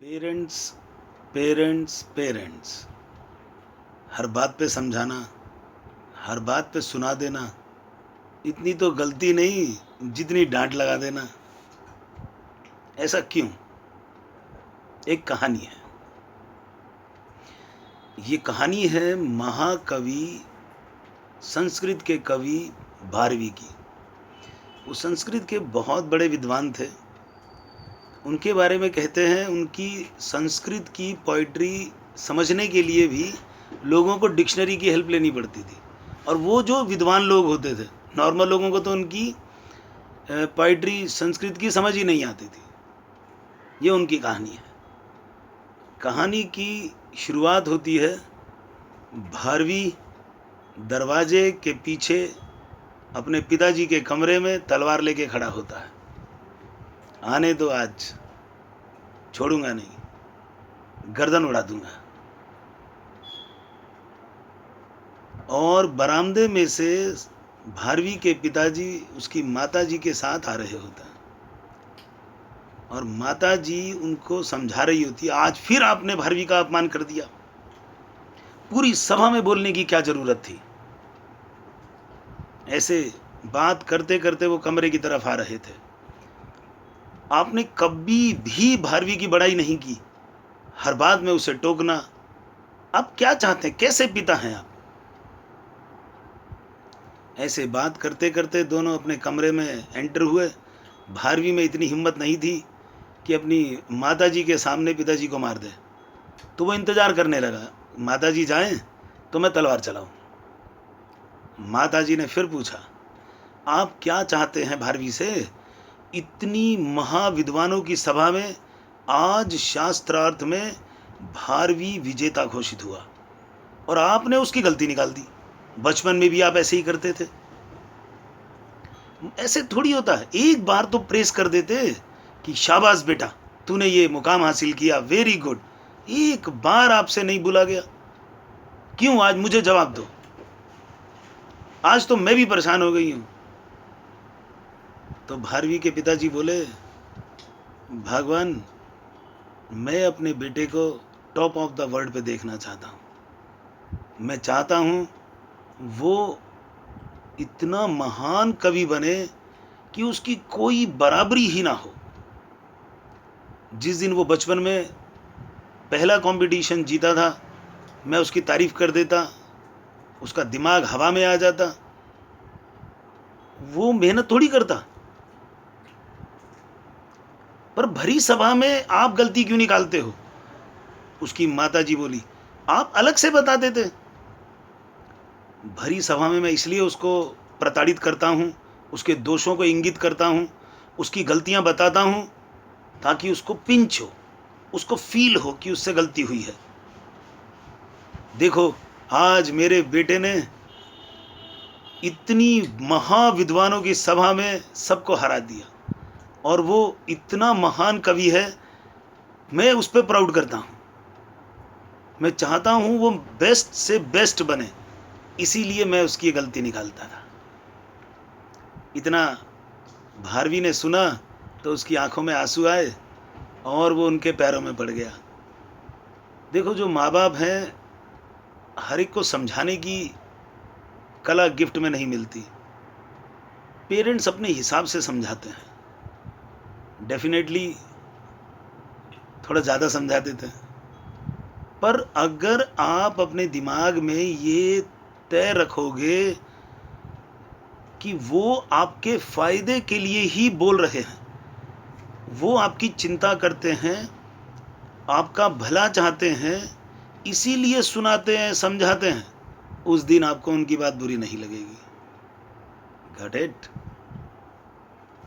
Parents parents parents हर बात पे समझाना, हर बात पे सुना देना, इतनी तो गलती नहीं जितनी डांट लगा देना। ऐसा क्यों? एक कहानी है। ये कहानी है महाकवि, संस्कृत के कवि भारवी की। वो संस्कृत के बहुत बड़े विद्वान थे। उनके बारे में कहते हैं उनकी संस्कृत की पोइट्री समझने के लिए भी लोगों को डिक्शनरी की हेल्प लेनी पड़ती थी। और वो जो विद्वान लोग होते थे, नॉर्मल लोगों को तो उनकी पोइट्री संस्कृत की समझ ही नहीं आती थी। ये उनकी कहानी है। कहानी की शुरुआत होती है, भारवी दरवाजे के पीछे अपने पिताजी के कमरे में तलवार लेके खड़ा होता है। आने दो, आज छोड़ूंगा नहीं, गर्दन उड़ा दूंगा। और बरामदे में से भारवी के पिताजी उसकी माताजी के साथ आ रहे होते हैं और माताजी उनको समझा रही होती है, आज फिर आपने भारवी का अपमान कर दिया। पूरी सभा में बोलने की क्या जरूरत थी? ऐसे बात करते करते वो कमरे की तरफ आ रहे थे। आपने कभी भी भारवी की बड़ाई नहीं की, हर बात में उसे टोकना। आप क्या चाहते हैं? कैसे पिता हैं आप? ऐसे बात करते करते दोनों अपने कमरे में एंटर हुए। भारवी में इतनी हिम्मत नहीं थी कि अपनी माताजी के सामने पिताजी को मार दे, तो वो इंतजार करने लगा, माताजी जाएं तो मैं तलवार चलाऊं। माताजी ने फिर पूछा, आप क्या चाहते हैं भारवी से? इतनी महाविद्वानों की सभा में आज शास्त्रार्थ में भारवी विजेता घोषित हुआ और आपने उसकी गलती निकाल दी। बचपन में भी आप ऐसे ही करते थे। ऐसे थोड़ी होता है। एक बार तो प्रेस कर देते कि शाबाश बेटा, तूने ये मुकाम हासिल किया, वेरी गुड। एक बार आपसे नहीं बोला गया। क्यों? आज मुझे जवाब दो। आज तो मैं भी परेशान हो गई हूं। तो भारवी के पिताजी बोले, भगवान, मैं अपने बेटे को टॉप ऑफ द वर्ल्ड पे देखना चाहता हूं। मैं चाहता हूं वो इतना महान कवि बने कि उसकी कोई बराबरी ही ना हो। जिस दिन वो बचपन में पहला कंपटीशन जीता था, मैं उसकी तारीफ कर देता, उसका दिमाग हवा में आ जाता। वो मेहनत थोड़ी करता। पर भरी सभा में आप गलती क्यों निकालते हो? उसकी माताजी बोली, आप अलग से बता देते। भरी सभा में मैं इसलिए उसको प्रताड़ित करता हूं, उसके दोषों को इंगित करता हूं, उसकी गलतियां बताता हूं, ताकि उसको पिंच हो, उसको फील हो कि उससे गलती हुई है। देखो, आज मेरे बेटे ने इतनी महाविद्वानों की सभा में सबको हरा दिया और वो इतना महान कवि है। मैं उस पर प्राउड करता हूं। मैं चाहता हूं वो बेस्ट से बेस्ट बने, इसीलिए मैं उसकी गलती निकालता था। इतना भारवी ने सुना तो उसकी आंखों में आंसू आए और वो उनके पैरों में पड़ गया। देखो, जो माँ बाप हैं, हर एक को समझाने की कला गिफ्ट में नहीं मिलती। पेरेंट्स अपने हिसाब से समझाते हैं। डेफिनेटली थोड़ा ज़्यादा समझा देते हैं। पर अगर आप अपने दिमाग में ये तय रखोगे कि वो आपके फायदे के लिए ही बोल रहे हैं, वो आपकी चिंता करते हैं, आपका भला चाहते हैं, इसीलिए सुनाते हैं, समझाते हैं, उस दिन आपको उनकी बात बुरी नहीं लगेगी। Got it?